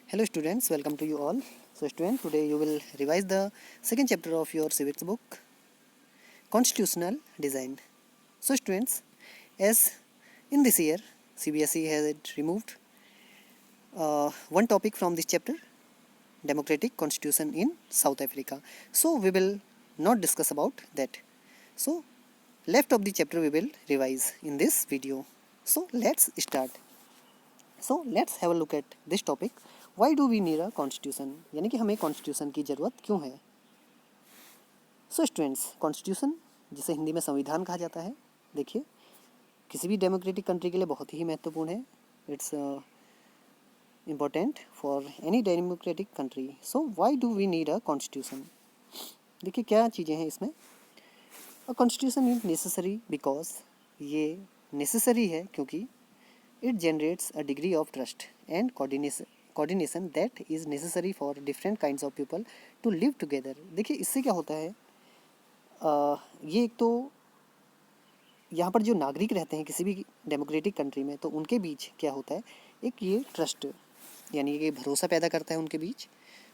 Hello students, welcome to you all. So student, today you will revise the second chapter of your civics book, Constitutional Design. So students, as in this year, CBSE has removed one topic from this chapter, Democratic Constitution in South Africa. So we will not discuss about that. So left of the chapter we will revise in this video. So let's start. So let's have a look at this topic, why do we need a constitution, यानी कि हमें constitution की ज़रूरत क्यों है. So students, constitution जिसे हिंदी में संविधान कहा जाता है, देखिए किसी भी डेमोक्रेटिक कंट्री के लिए बहुत ही महत्वपूर्ण है. It's important for any democratic country. So why do we need a constitution. देखिए क्या चीज़ें हैं इसमें. A constitution is necessary because, ये नेसेसरी है क्योंकि it generates a degree of trust and coordination that is necessary for different kinds of people to live together. देखिए इससे क्या होता है, ये एक तो यहाँ पर जो नागरिक रहते हैं किसी भी डेमोक्रेटिक कंट्री में, तो उनके बीच क्या होता है, एक ये ट्रस्ट यानी कि भरोसा पैदा करता है उनके बीच,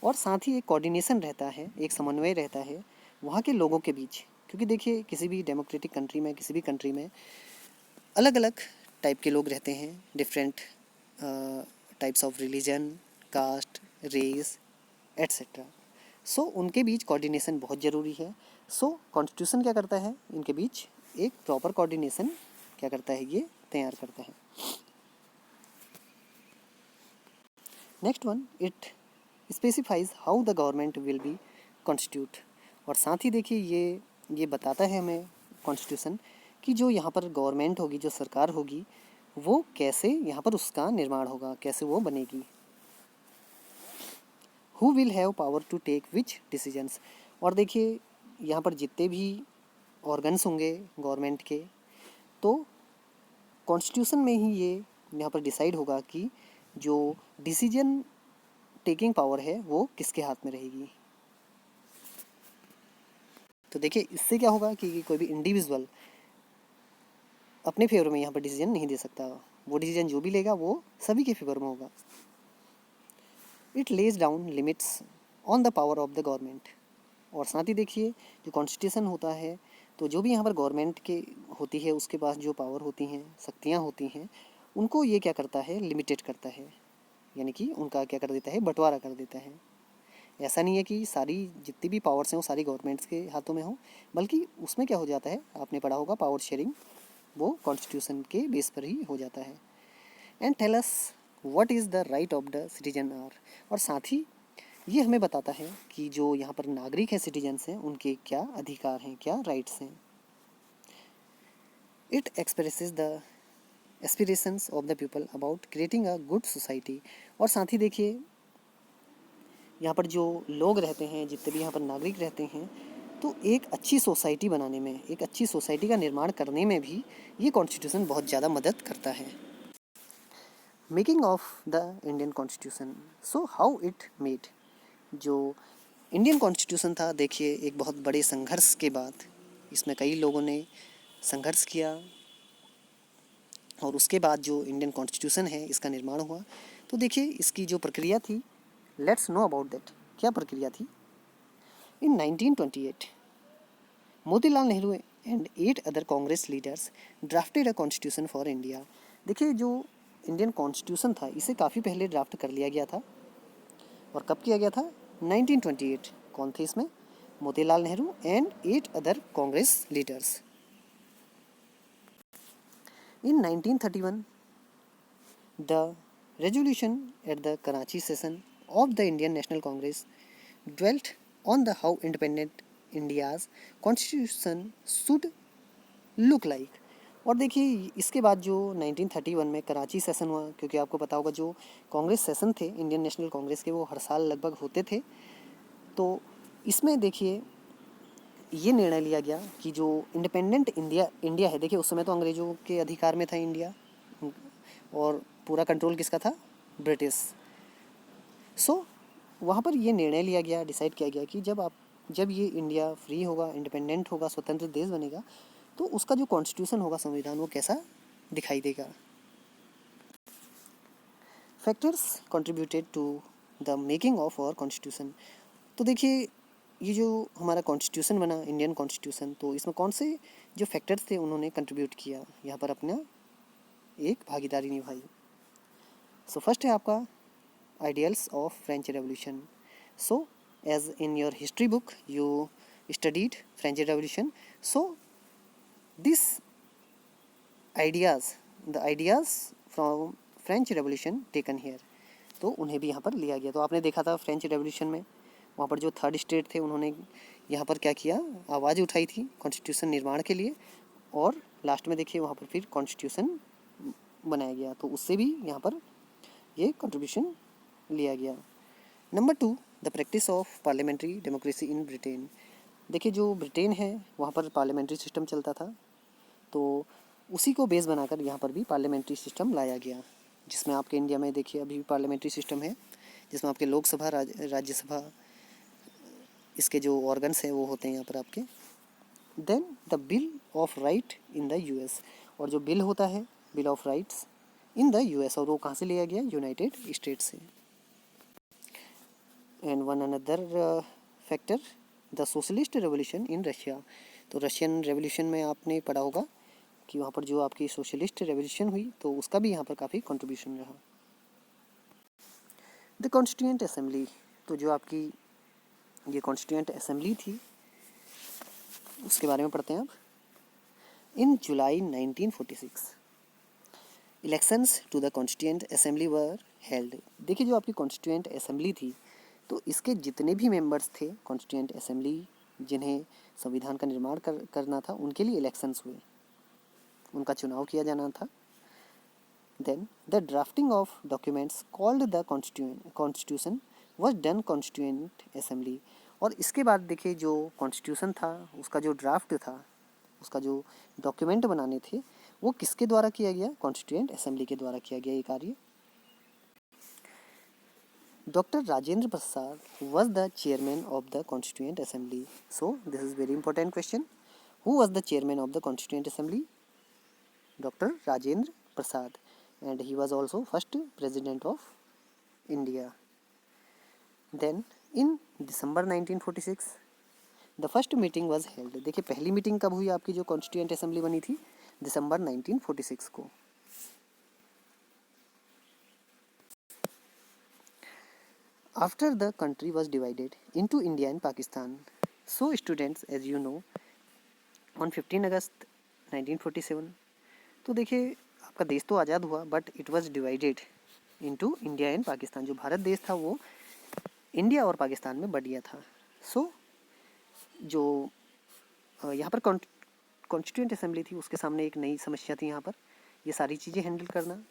और साथ ही एक कोऑर्डिनेशन रहता है, एक समन्वय रहता है वहाँ के लोगों के बीच. क्योंकि देखिए किसी भी डेमोक्रेटिक कंट्री में, किसी भी कंट्री में अलग अलग टाइप के लोग रहते हैं, different types of religion, caste, race etcetera. So उनके बीच कोऑर्डिनेशन बहुत ज़रूरी है. सो कॉन्स्टिट्यूशन क्या करता है, इनके बीच एक प्रॉपर कोऑर्डिनेशन क्या करता है, ये तैयार करता है. Next one, it specifies how the government will be constitute. और साथ ही देखिए ये बताता है हमें कॉन्स्टिट्यूशन कि जो यहाँ पर गवर्नमेंट होगी, जो सरकार होगी, वो कैसे यहाँ पर उसका निर्माण होगा, कैसे वो बनेगी. Who will have power to take which decisions. और देखिए यहाँ पर जितने भी ऑर्गन्स होंगे गवर्नमेंट के, तो कॉन्स्टिट्यूशन में ही ये यहाँ पर डिसाइड होगा कि जो डिसीजन टेकिंग पावर है वो किसके हाथ में रहेगी. तो देखिए इससे क्या होगा कि कोई भी इंडिविजुअल अपने फेवर में यहाँ पर डिसीजन नहीं दे सकता. वो डिसीजन जो भी लेगा वो सभी के फेवर में होगा. It lays down limits on the power of the government. और साथ ही देखिए जो कॉन्स्टिट्यूशन होता है, तो जो भी यहाँ पर गवर्नमेंट के होती है उसके पास जो पावर होती हैं, शक्तियाँ होती हैं, उनको ये क्या करता है, लिमिटेड करता है. यानी कि उनका क्या कर देता है, बंटवारा कर देता है. ऐसा नहीं है कि सारी जितनी भी पावर्स हैं वो सारी गवर्नमेंट्स के हाथों में हो, बल्कि उसमें क्या हो जाता है, आपने पढ़ा होगा पावर शेयरिंग, वो कॉन्स्टिट्यूशन के बेस पर ही हो जाता है. And tell us what is the right of the citizen are. और साथ ही ये हमें बताता है कि जो यहाँ पर नागरिक हैं, सिटीजन्स हैं, उनके क्या अधिकार हैं, क्या राइट्स हैं. It expresses the aspirations of the people about creating a good society. और साथ ही देखिए यहाँ पर जो लोग रहते हैं, जितने भी यहाँ पर नागरिक रहते हैं, तो एक अच्छी सोसाइटी बनाने में, एक अच्छी सोसाइटी का निर्माण करने में भी ये कॉन्स्टिट्यूशन बहुत ज़्यादा मदद करता है. Making of the Indian constitution. So how it made. जो इंडियन कॉन्स्टिट्यूशन था, देखिए एक बहुत बड़े संघर्ष के बाद इसमें कई लोगों ने संघर्ष किया, और उसके बाद जो इंडियन कॉन्स्टिट्यूशन है इसका निर्माण हुआ. तो देखिए इसकी जो प्रक्रिया थी, लेट्स नो अबाउट दैट. क्या प्रक्रिया थी. इन 1928 Motilal Nehru and 8 other Congress leaders drafted a constitution for India. देखिए जो इंडियन कॉन्स्टिट्यूशन था इसे काफ़ी पहले ड्राफ्ट कर लिया गया था. और कब किया गया था, 1928. कौन थे इसमें, Motilal Nehru and 8 other Congress leaders. In 1931 the resolution at the Karachi session of the Indian national Congress dwelt on the how independent India's constitution should look like. और देखिए इसके बाद जो 1931 में कराची सेशन हुआ, क्योंकि आपको पता होगा जो कांग्रेस सेशन थे इंडियन नेशनल कांग्रेस के, वो हर साल लगभग होते थे. तो इसमें देखिए ये निर्णय लिया गया कि जो इंडिपेंडेंट इंडिया है, देखिए उस समय तो अंग्रेज़ों के अधिकार में था इंडिया, और पूरा कंट्रोल किसका था, ब्रिटिश. सो वहाँ पर ये निर्णय लिया गया, डिसाइड किया गया कि जब ये इंडिया फ्री होगा, इंडिपेंडेंट होगा, स्वतंत्र देश बनेगा, तो उसका जो कॉन्स्टिट्यूशन होगा, संविधान, वो कैसा दिखाई देगा. Factors contributed to the making of our constitution. तो देखिए ये जो हमारा कॉन्स्टिट्यूशन बना, इंडियन कॉन्स्टिट्यूशन, तो इसमें कौन से जो फैक्टर्स थे उन्होंने कंट्रीब्यूट किया, यहाँ पर अपना एक भागीदारी निभाई। सो फर्स्ट है आपका ideals of French revolution. So as in your history book you studied French revolution, so this ideas from French revolution taken here, तो उन्हें भी यहाँ पर लिया गया। तो आपने देखा था फ्रेंच रेवोल्यूशन में वहाँ पर जो थर्ड स्टेट थे उन्होंने यहाँ पर क्या किया, आवाज़ उठाई थी कॉन्स्टिट्यूशन निर्माण के लिए, और लास्ट में देखिए वहाँ पर फिर कॉन्स्टिट्यूशन बनाया गया, तो उससे भी यहाँ पर ये कंट्रीब्यूशन लिया गया। Number 2, the practice of parliamentary democracy in Britain. देखिए जो ब्रिटेन है वहाँ पर पार्लियामेंट्री सिस्टम चलता था, तो उसी को बेस बनाकर यहाँ पर भी पार्लियामेंट्री सिस्टम लाया गया, जिसमें आपके इंडिया में देखिए अभी भी पार्लियामेंट्री सिस्टम है, जिसमें आपके लोकसभा, राज्यसभा, इसके जो ऑर्गन्स हैं वो होते हैं यहाँ पर आपके। Then the bill of right in the US, और जो बिल होता है bill of rights in the US, और वो कहाँ से लिया गया, यूनाइटेड स्टेट्स से। And one another factor, the socialist revolution in Russia. तो रशियन रेवोल्यूशन में आपने पढ़ा होगा कि वहाँ पर जो आपकी सोशलिस्ट रेवोल्यूशन हुई, तो उसका भी यहाँ पर काफ़ी कंट्रीब्यूशन रहा। द कॉन्स्टिट्यूएंट असेंबली, तो जो आपकी ये कॉन्स्टिट्यूएंट असेंबली थी उसके बारे में पढ़ते हैं आप। In July 1946 elections to the constituent assembly were held. देखिए जो आपकी कॉन्स्टिट्यूएंट असेंबली थी, तो इसके जितने भी मेंबर्स थे कॉन्स्टिट्यूएंट असेंबली जिन्हें संविधान का निर्माण करना था, उनके लिए इलेक्शंस हुए, उनका चुनाव किया जाना था। Then the drafting of documents called the constitution was done constituent assembly. और इसके बाद देखिए जो कॉन्स्टिट्यूशन था उसका जो ड्राफ्ट था, उसका जो डॉक्यूमेंट बनाने थे, वो किसके द्वारा किया गया, कॉन्स्टिट्यूएंट असेंबली के द्वारा किया गया ये कार्य। Doctor Rajendra Prasad was the chairman of the constituent assembly. So this is very important question, who was the chairman of the constituent assembly? Dr. Rajendra Prasad, and he was also first president of India. Then in December 1946 the first meeting was held. देखिए पहली meeting कब हुई आपकी जो constituent assembly बनी थी, दिसंबर 1946 को। After the country was divided into India and Pakistan, so students as you know on 15 August 1947, तो देखिए आपका देश तो आज़ाद हुआ but it was divided into India and Pakistan. जो भारत देश था वो इंडिया और पाकिस्तान में बट गया था। सो जो यहाँ पर कॉन्स्टिट्यूएंट असेंबली थी उसके सामने एक नई समस्या थी यहाँ पर, ये सारी चीज़ें हैंडल करना।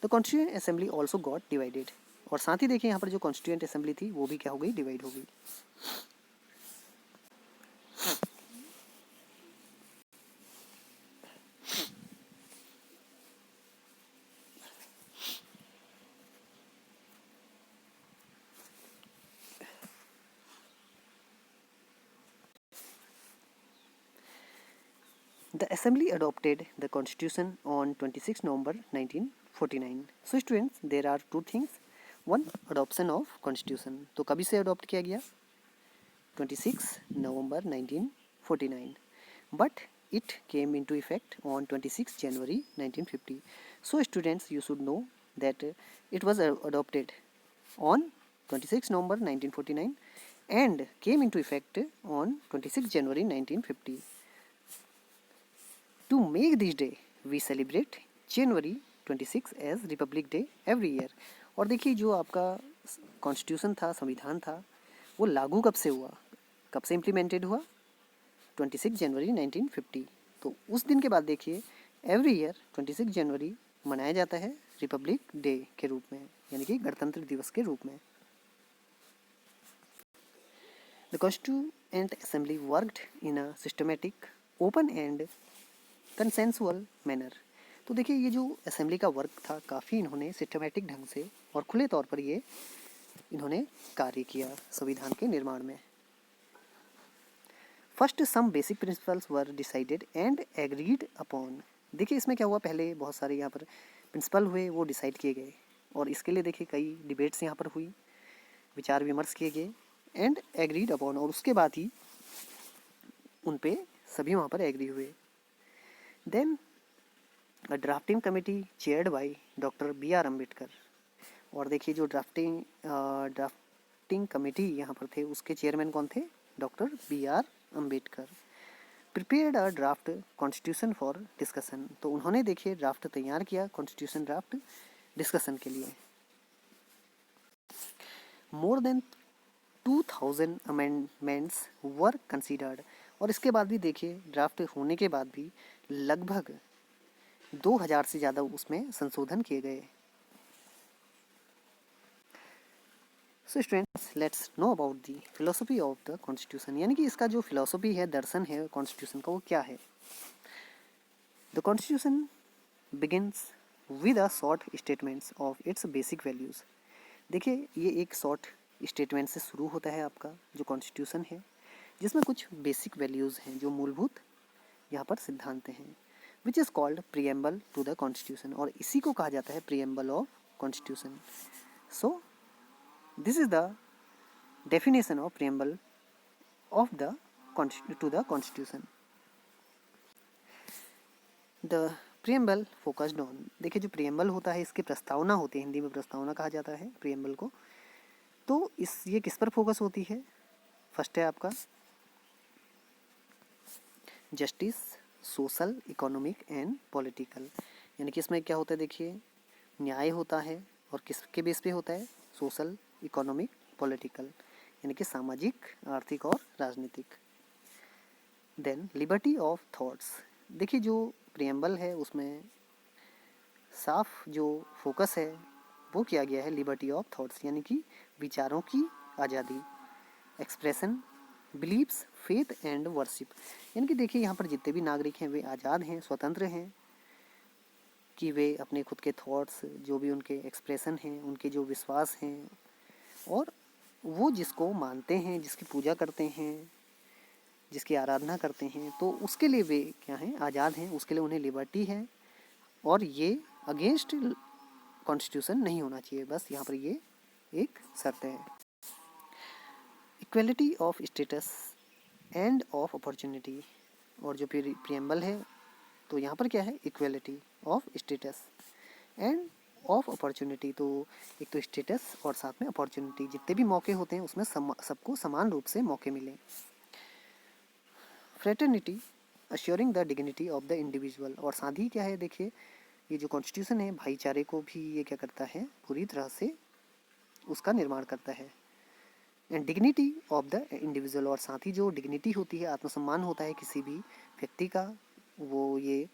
तो constituent assembly also got divided, और साथ ही देखिए यहाँ पर जो कॉन्स्टिट्यूएंट असेंबली थी वो भी क्या हो गई, डिवाइड हो गई। The assembly adopted the constitution on 26 November 1949. So students, there are two things. One, adoption of constitution. तो कभी से adopt किया गया, 26 November 1949. But it came into effect on 26 January 1950. So students, you should know that it was adopted on 26 November 1949 and came into effect on 26 January 1950. To make this day, we celebrate January 26 as Republic Day every year. और देखिए जो आपका constitution था, संविधान था, वो लागू कब से हुआ, कब से इम्प्लीमेंटेड हुआ, 26 जनवरी 1950। तो उस दिन के बाद देखिए एवरी ईयर 26 जनवरी मनाया जाता है रिपब्लिक डे के रूप में, यानी कि गणतंत्र दिवस के रूप में। The constituent assembly worked in a systematic, open and consensual manner. तो देखिए ये जो असेंबली का वर्क था काफ़ी इन्होंने सिस्टमेटिक ढंग से और खुले तौर पर ये इन्होंने कार्य किया संविधान के निर्माण में। First some basic principles were decided and agreed upon. देखिए इसमें क्या हुआ, पहले बहुत सारे यहाँ पर प्रिंसिपल हुए, वो डिसाइड किए गए, और इसके लिए देखिए कई डिबेट्स यहाँ पर हुई विचार विमर्श किए गए एंड एग्रीड अपॉन, और उसके बाद ही उन पे सभी वहाँ पर एग्री हुए। Then a drafting committee chaired by doctor B R Ambedkar, और देखिए जो ड्राफ्टिंग कमेटी यहाँ पर थे उसके चेयरमैन कौन थे, doctor B R Ambedkar. Prepared a draft constitution for discussion, तो उन्होंने देखिए ड्राफ्ट तैयार किया कॉन्स्टिट्यूशन ड्राफ्ट डिस्कशन के लिए। मोर देन 2000 अमेंडमेंट्स वर कंसीडर्ड, और इसके बाद भी देखिए ड्राफ्ट होने के बाद भी लगभग 2000 से ज़्यादा उसमें संशोधन किए गए। So students let's know about the philosophy of the constitution, यानी कि इसका जो फिलोसफी है, दर्शन है कॉन्स्टिट्यूशन का, वो क्या है। The constitution begins with a short statements of its basic values. देखिए ये एक शॉर्ट स्टेटमेंट से शुरू होता है आपका जो कॉन्स्टिट्यूशन है, जिसमें कुछ बेसिक वैल्यूज़ हैं जो मूलभूत यहाँ पर सिद्धांत हैं, which is called preamble to the constitution, और इसी को कहा जाता है preamble of constitution. So this is the definition of preamble of the to the constitution. The preamble focused on, देखिए जो प्रीएम्बल होता है इसकी प्रस्तावना होती है, हिंदी में प्रस्तावना कहा जाता है प्रीएम्बल को। तो ये किस पर फोकस होती है, फर्स्ट है आपका justice, social, economic and political, यानी कि इसमें क्या होता है, देखिए न्याय होता है, और किसके बेस पे होता है, सोशल, इकोनॉमिक, पॉलिटिकल, यानी कि सामाजिक, आर्थिक और राजनीतिक। देन लिबर्टी ऑफ थॉट्स, देखिए जो प्रीएम्बल है उसमें साफ जो फोकस है वो किया गया है लिबर्टी ऑफ थॉट्स, यानी कि विचारों की आज़ादी, expression, beliefs, faith and worship, यानी कि देखिए यहाँ पर जितने भी नागरिक हैं वे आज़ाद हैं, स्वतंत्र हैं कि वे अपने खुद के थॉट्स, जो भी उनके एक्सप्रेशन हैं, उनके जो विश्वास हैं, और वो जिसको मानते हैं, जिसकी पूजा करते हैं, जिसकी आराधना करते हैं, तो उसके लिए वे क्या हैं, आज़ाद हैं, उसके लिए उन्हें लिबर्टी है, और ये अगेंस्ट कॉन्स्टिट्यूशन नहीं होना चाहिए, बस यहाँ पर ये एक शर्त है। Equality of status end of opportunity, और जो प्रीएम्बल है तो यहाँ पर क्या है, equality of status end of opportunity, तो एक तो स्टेटस और साथ में अपॉर्चुनिटी, जितने भी मौके होते हैं उसमें सबको समान रूप से मौके मिले। Fraternity assuring the dignity of the individual, और साथ ही क्या है, देखिए ये जो कॉन्स्टिट्यूशन है भाईचारे को भी ये क्या करता है, पूरी तरह से उसका निर्माण करता है। And dignity of the individual, और साथ ही जो डिग्निटी होती है, आत्मसम्मान होता है किसी भी व्यक्ति का, वो ये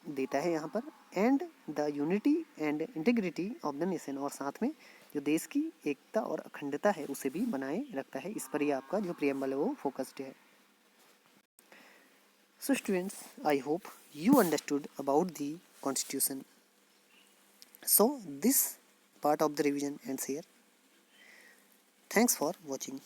देता है यहाँ पर। And the unity and integrity of the nation, और साथ में जो देश की एकता और अखंडता है उसे भी बनाए रखता है, इस पर ही आपका जो प्रीएम्बल है वो फोकस्ड है। So students, I hope you understood about the constitution. So this part of the revision ends here. Thanks for watching.